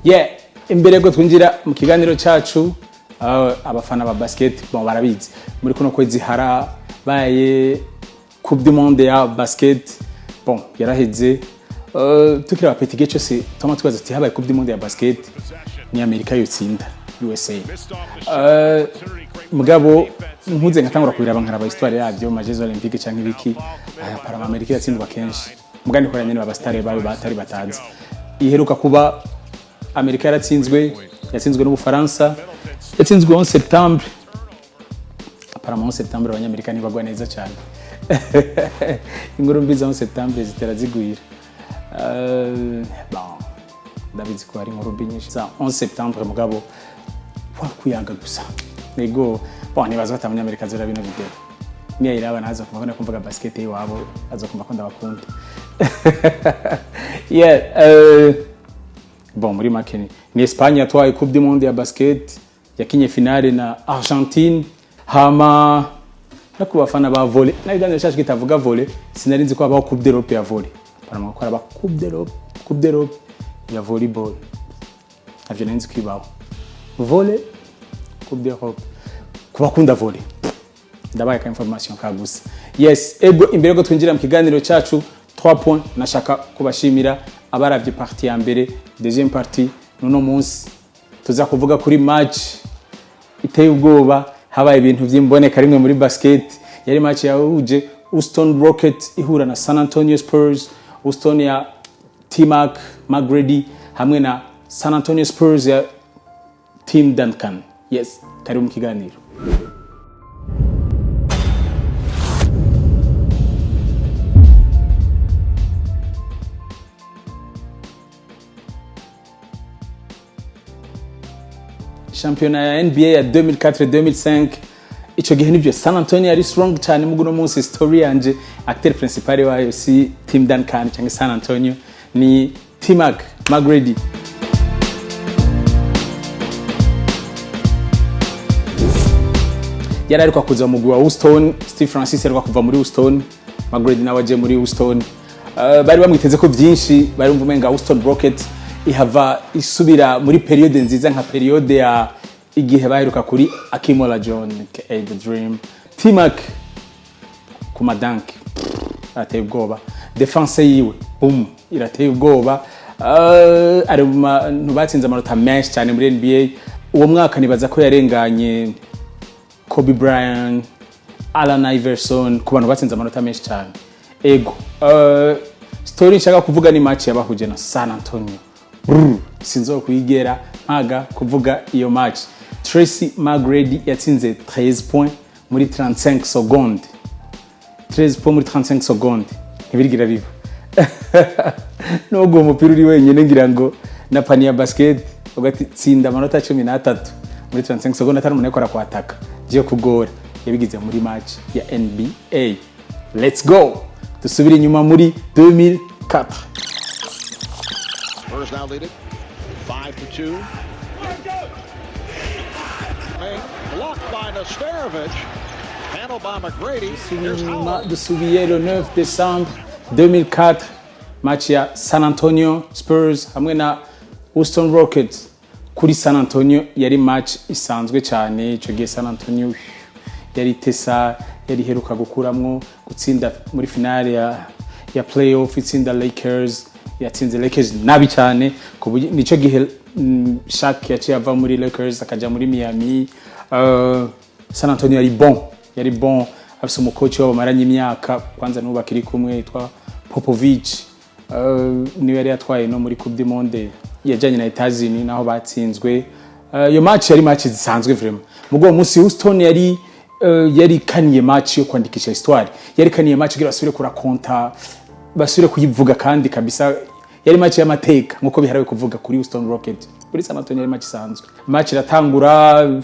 Yeah, imbere ko twinjira mu kiganiro cyacu abafana ba basket bon barabizi muri kuno kwezi harabaye Coupe du Monde ya basket bon yaraheze tukira petit gice cyose tuma twaza ati habaye Coupe du Monde ya basket ni Amerika yotsinda USA mugabo nkuze ngatangura kubiraba nkaraba histoire yabyo majezi olympique cyangwa ibiki para Amerika yatsindwa kenshi mugani ko nyene abastare bayo batari batazi iheruka kuba Amerika yatsinzwe no Bufaransa yatsinzwe 11 septembre apparemment septembre abanyamerika ni bagwa neza cyane ingoro mbiza 11 septembre zitera zigwira bon David ko ari nkuru binyinshi za 11 septembre mugabo kwa kuyaga gusa nego bon nibaza ati abanyamerika zira bino video niya iraba naza kumva kumvuga basket yiwabo azokumva ko ndabakunda yeah bon muri makeni ni Espagne yatwaye Coupe du Monde ya basket yakinye finale na Argentine hama nakubafana ba volley nayiganira cyashwe kitavuga volley sinarinzi ko abaho Coupe d'Europe ya volley parama ko araba Coupe d'Europe ya volleyball avyo narinzi kwibaho volley Coupe d'Europe kubakunda volley ndabaye ka information kagusa yes ego imbere ko twinjira mu kiganiro cyacu 3 points nashaka kubashimira abaravye partie ya mbere deuxième partie nuno munsi tuza kuvuga kuri match iteye ubwoba habaye ibintu vyimboneka rimwe muri basket yari match yahuje Houston Rockets ihura na San Antonio Spurs Houston ya T-Mac McGrady hamwe na San Antonio Spurs ya Tim Duncan yes kari mu kiganiro championnat ya NBA ya 2004-2005 ico gihe nibyo San Antonio yari strong cyane muguno munsi story yanje acteur principal wayo si Tim Duncan cyangwa San Antonio ni T-Mac McGrady yari ariko kuza mu gwa Houston Steve Francis ariko kuva muri Houston McGrady nawe aje muri Houston bari bamwiteze ko byinshi bari mvumenga Houston Rockets ihava isubira muri periode nziza nka periode ya igihe baheruka kuri Akimola John the Dream T-Mac kuma dunk ateye ubwoba defense yiwe boom irateye ubwoba ari nubatsinze amanota menshi cyane muri NBA uwo mwaka nibaza ko yarenganye Kobe Bryant Allen Iverson ku bantu batsinze amanota menshi cyane ego story nshaka kuvuga ni match yabahuje na San Antonio sinzo kuyigera mpaga kuvuga iyo match Tracy McGrady yatsinze 13 points muri 35 secondes 13 points muri 35 secondes ibirigira biva no go umupira uri wenyene ngira ngo na paniya basket ugati tsinda amanota 13 muri 35 secondes atari umuntu yakora kwataka je kugora yabigize muri match ya NBA let's go tusubire inyuma muri 2004 Spurs now lead it 5-2. Blocked by Nesterovic. Handled by McGrady. Dusubiye le 9 décembre 2004 match ya San Antonio Spurs hamwe na Houston Rockets kuri San Antonio yari match isanzwe cyane ico gihe San Antonio yari tesa yari heruka gukuramwo gutsinda muri finale ya playoff itsinda Lakers yatsinze Lakers nabi cyane nico gihe Shaq yaciye ava muri Lakers akaja muri Miami San Antonio yari bon afise umukoci wabo maranye imyaka kwanza nuba kiri kumwe yitwa Popovich niwe yari yatwaye no muri Coupe du Monde yajanye na Etazini naho batsinzwe iyo match yari match zisanzwe vraiment mugo munsi Houston yari kaniye match yo kwandikisha histoire yari kaniye match gira basubire kurakonta basubire kuyivuga kandi kabisa yari match y'amateka nkuko biharawe kuvuga kuri Houston Rockets kuri San Antonio yari match isanzwe match iratangura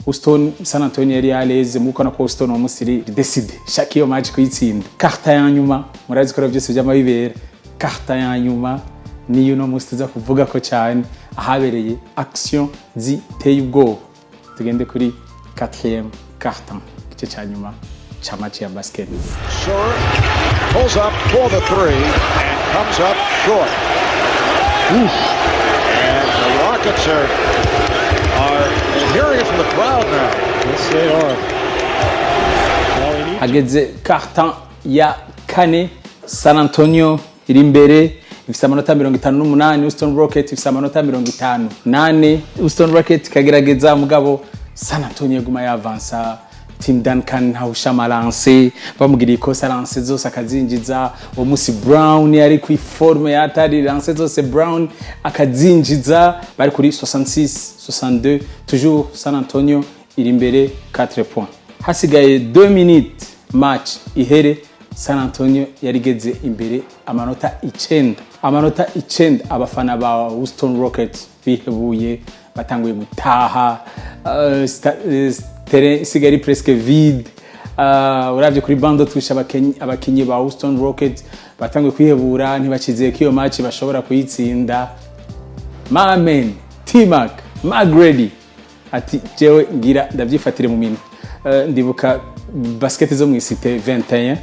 Houston San Antonio yari aleze muko na Houston wa musiri decide shaki yo match kuyitsinda karta ya nyuma murazi ko byose by'amabibera karta ya nyuma niyo no mustiza kuvuga ko cyane ahabereye action ziteye ubwo tugende kuri 4e carton igice cya nyuma cha match ya basket pulls up for the three and comes up short. Rockets are hearing it from the crowd now. Yes, they are. Hageze carton ya kane. San Antonio iri imbere ifite amanota 58, Houston Rockets ifite amanota 58. Houston Rockets kagerageza mugabo San Antonio guma yavansa. Tim Duncan hawushama lance bamugiriye ikosa lance zose akazinjiza. Uwo musi Brown yari ku forme yatari lance zose Brown akazinjiza. Bari kuri 66-62, toujours San Antonio iri imbere 4 points. Hasigaye 2 minutes match ihere. San Antonio yarigeze imbere amanota 9. Abafana ba Houston Rockets bihebuye batanguye gutaha. Terrain isigari presque vide. Uravye kuri bando twisha abakinyi ba Houston Rockets batanguye kwihebura ntibakizeye ko iyo match bashobora kuyitsinda. Mamen T-Mac Magredi ati jewe ngira ndavyifatire mu minwe. Ndibuka basket zo mu Cité 21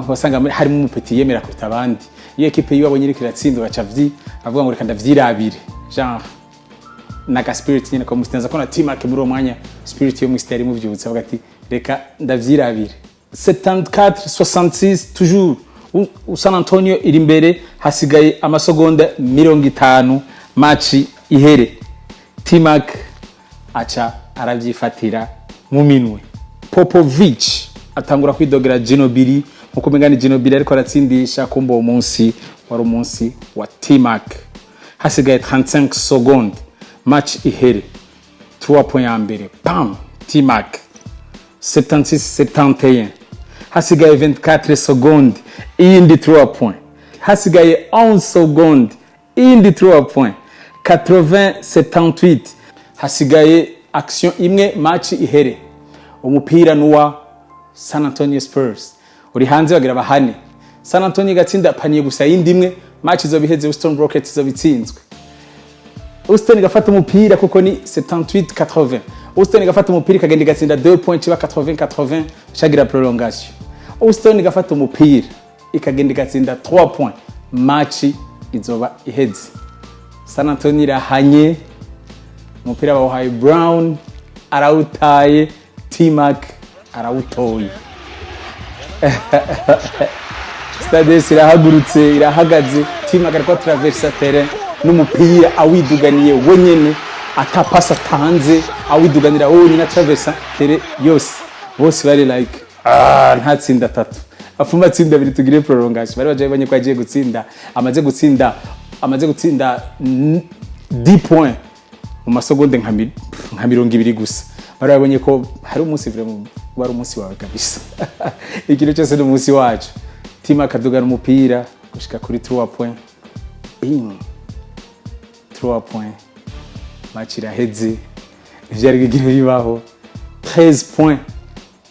wasanga harimo umupeti yemera kuruta abandi. Iyo equipe yiwabonye iri kiratsinda bacavyi avuga ngo reka ndavyirabire genre naga spirit nyine ko mustenza ko na T-Mac muri umwanya spirit yo mu Cité mu vyutse avuga ati reka ndavyirabire. 74-66 toujours San Antonio iri imbere hasigaye amasegonda 50 match ihere. T-Mac acha aravyifatira mu minwe. Popovich atangura kwidogera Ginobili nkuko mengani Ginobili ariko aratsindisha kumba uwo munsi wari umunsi wa T-Mac. Hasigaye 35 secondes match ihere. 3 points ya mbere bam T-Mac 76-71. Hasigaye 24 secondes iyindi 3 points. Hasigaye 11 secondes iyindi 3 points. 80-78. Hasigaye action imwe match ihere. Umupira nuwa San Antonio Spurs uri hanze bagira bahane. San Antonio gatsinda paniye gusa yindi imwe match zo biheze. Houston Rockets zo bitsinzwe. Houston gafata umupira kuko ni 78-80. Houston gafata umupira kagenda gatsinda 2 points ba 80-80 shagira prolongation. Houston gafata umupira ikagenda gatsinda 3 points match izoba iheze. San Antonio irahanye umupira wa High Brown arawutaye. T-Mac arawutoye. Stade irahagurutse irahagaze. T-Mac ariko traversa terrain n'umupira awiduganiye wenyene atapasa tanze awiduganira wenyene traversa terrain yose. Bose bari like ntatsinda 3 afuma atsinda 2 tugire prolongation. Bari baje banye kwagiye gutsinda amaze gutsinda 10 points mu masegonde nka 20 gusa. Barabonye ko hari umunsi vraiment wari umunsi wawe kabisa. Ikiro cyose no umunsi wacu. T-Mac adugana umupira gushika kuri 3 points. 3 points. Match iraheze. Ivyari gigire bibaho. 13 points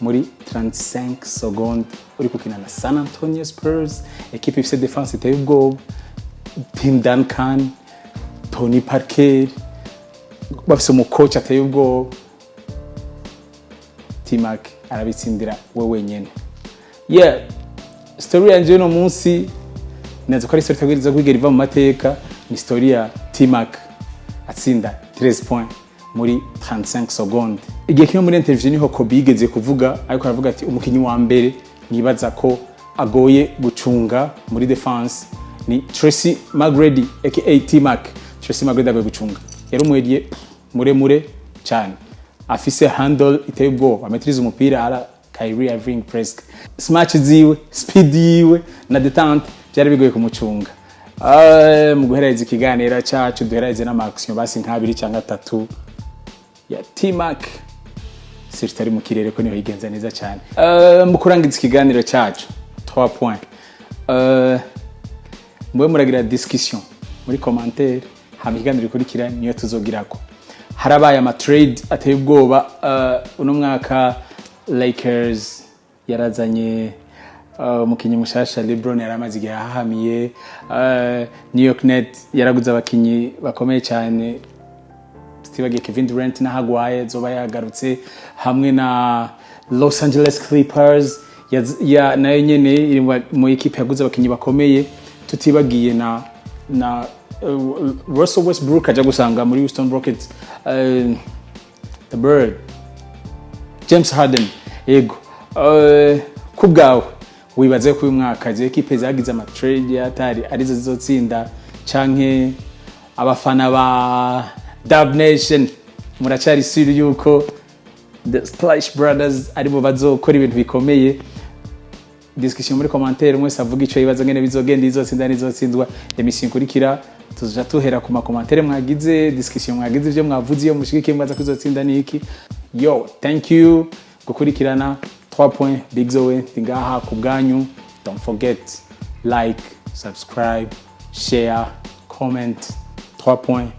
muri 35 secondes uri kukina na San Antonio Spurs. Equipe ifite defense iteye ubwoba. Tim Duncan, Tony Parker bafise mu coach ateye ubwoba. T-Mac arabitsindira we wenyene. Story yanje no munsi nazo ko ari story tagiriza kwigera iva mu mateka. Ni story ya T-Mac atsinda 13 points muri 35 secondes. Igihe kimwe muri interview niho ko bigeze kuvuga ariko aravuga ati umukinyi wa mbere nibaza ko agoye gucunga muri defense ni Tracy McGrady aka T-Mac. Tracy McGrady agoye gucunga. Yari umwediye muremure cyane. Afise handle iteye ubwoba ametrize umupira ala Kyrie Irving presque. Smash ziwe, speed yiwe na detente byari bigoye kumucunga. Mu guhereza ikiganiro cyacu duhereze na action basi nk'abiri cyangwa 3 ya T-Mac. Sirtari mu kirere ko niho yigenza neza cyane. Mu kurangiza ikiganiro cyacu 3 points. Mwe muragira discussion muri commentaire hama ikiganiro ikurikira niyo tuzogirako. Harabaye ama trade ateye ubwoba. Uno mwaka Lakers yarazanye umukinyi mushasha LeBron yaramaze igihe ahamiye. New York Nets yaraguze abakinyi bakomeye cyane. Steve Kevin Durant na Hagwaye zoba yagarutse hamwe na Los Angeles Clippers ya nayo nyene iri mu equipe yaguze abakinyi bakomeye. Tutibagiye na Russell Westbrook aja gusanga muri Houston Rockets, the Bird, James Harden, yego kubgawe wibaze ko uyu mwaka je equipe zagize ama trade atari arizo zizotsinda canke abafana ba Dub Nation muracari sure yuko the Splash Brothers aribo bazokora ibintu bikomeye. Discussion muri commentaire mwese avuga ico yibaza ngene bizogenda izotsinda nizotsinzwa. Emission kurikira tuzoja tuhera ku ma commentaire mwagize, discussion mwagize ivyo mwavuze iyo mushikike mbaza kuzotsinda niki. Yo, thank you gukurikirana 3 points Big Zoé tingaha ku bwanyu. Don't forget like, subscribe, share, comment. 3 points